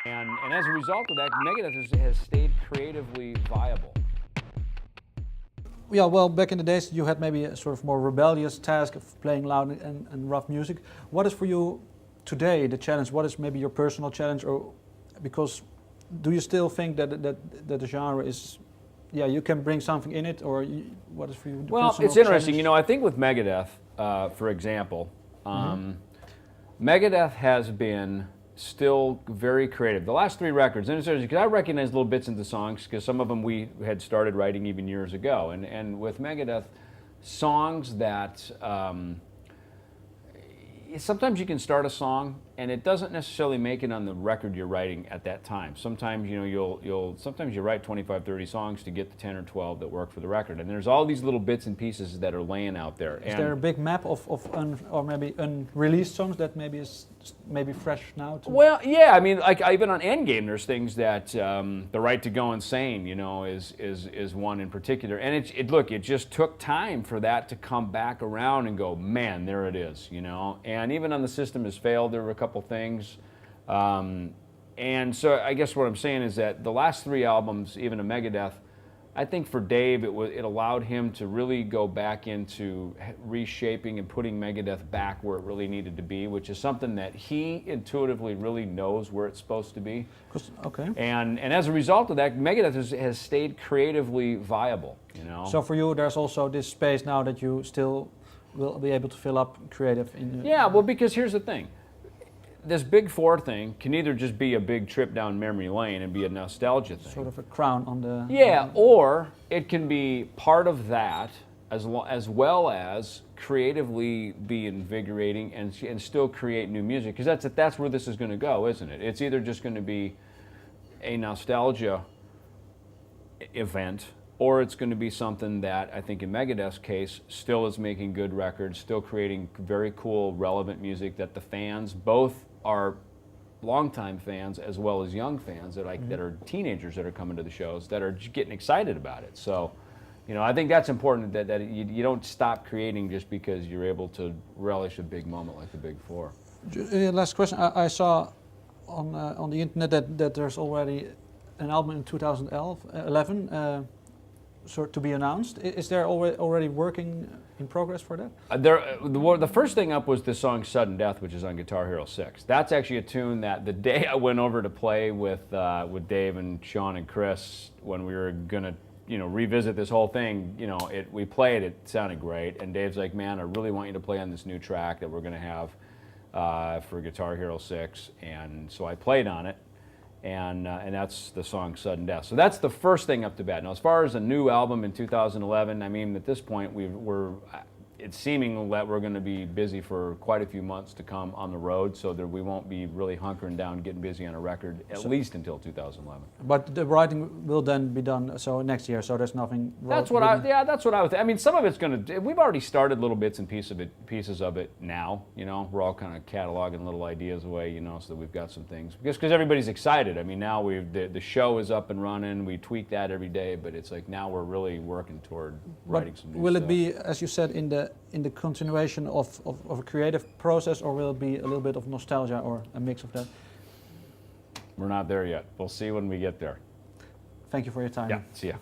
And as a result of that, Megadeth has stayed creatively viable. Yeah, well, back in the days you had maybe a sort of more rebellious task of playing loud and rough music. What is for you today the challenge? What is maybe your personal challenge? Or because do you still think that the genre is, yeah, you can bring something in it, or what is for you the Well, personal it's interesting. challenge? You know, I think with Megadeth, for example, Megadeth has been still very creative. The last 3 records, and it's interesting because I recognize little bits into songs because some of them we had started writing even years ago. And with Megadeth, songs that sometimes you can start a song and it doesn't necessarily make it on the record you're writing at that time. Sometimes, you know, sometimes you write 25, 30 songs to get the 10 or 12 that work for the record. And there's all these little bits and pieces that are laying out there. Is there a big map of or maybe unreleased songs that maybe is maybe fresh now? Well, yeah, I mean, like even on Endgame, there's things that The Right to Go Insane, you know, is one in particular. And it just took time for that to come back around and go, man, there it is, you know. And even on The System Has Failed, there were a couple things. And so I guess what I'm saying is that the last 3 albums, even of Megadeth, I think for Dave, it allowed him to really go back into reshaping and putting Megadeth back where it really needed to be, which is something that he intuitively really knows where it's supposed to be. Okay. And as a result of that, Megadeth has stayed creatively viable, you know. So for you, there's also this space now that you still will be able to fill up creative in. Yeah, well, because here's the thing. This Big 4 thing can either just be a big trip down memory lane and be a nostalgia thing. Sort of a crown on the... Yeah, or it can be part of that as well as creatively be invigorating and still create new music. Because that's where this is going to go, isn't it? It's either just going to be a nostalgia event, or it's going to be something that, I think in Megadeth's case, still is making good records, still creating very cool, relevant music that the fans both are longtime fans as well as young fans that are teenagers that are coming to the shows that are getting excited about it. So, you know, I think that's important that you don't stop creating just because you're able to relish a big moment like the Big 4. Last question. I saw on the internet that there's already an album in 2011 to be announced. Is there already working in progress for that? The first thing up was the song Sudden Death, which is on Guitar Hero 6. That's actually a tune that the day I went over to play with Dave and Sean and Chris, when we were going to, you know, revisit this whole thing, you know, we played, it sounded great, and Dave's like, man, I really want you to play on this new track that we're going to have for Guitar Hero 6, and so I played on it. And that's the song Sudden Death. So that's the first thing up to bat. Now, as far as a new album in 2011, I mean, at this point, it's seeming that we're going to be busy for quite a few months to come on the road, so that we won't be really hunkering down, getting busy on a record, at least until 2011. But the writing will then be done so next year, so there's nothing. That's what I would think. I mean, some of it's going to. We've already started little bits and pieces of it now. You know, we're all kind of cataloging little ideas away. You know, so that we've got some things because everybody's excited. I mean, now the show is up and running. We tweak that every day, but it's like now we're really working toward writing some new stuff. Will it be, as you said, in the continuation of a creative process, or will it be a little bit of nostalgia or a mix of that? We're not there yet. We'll see when we get there. Thank you for your time. Yeah, see ya.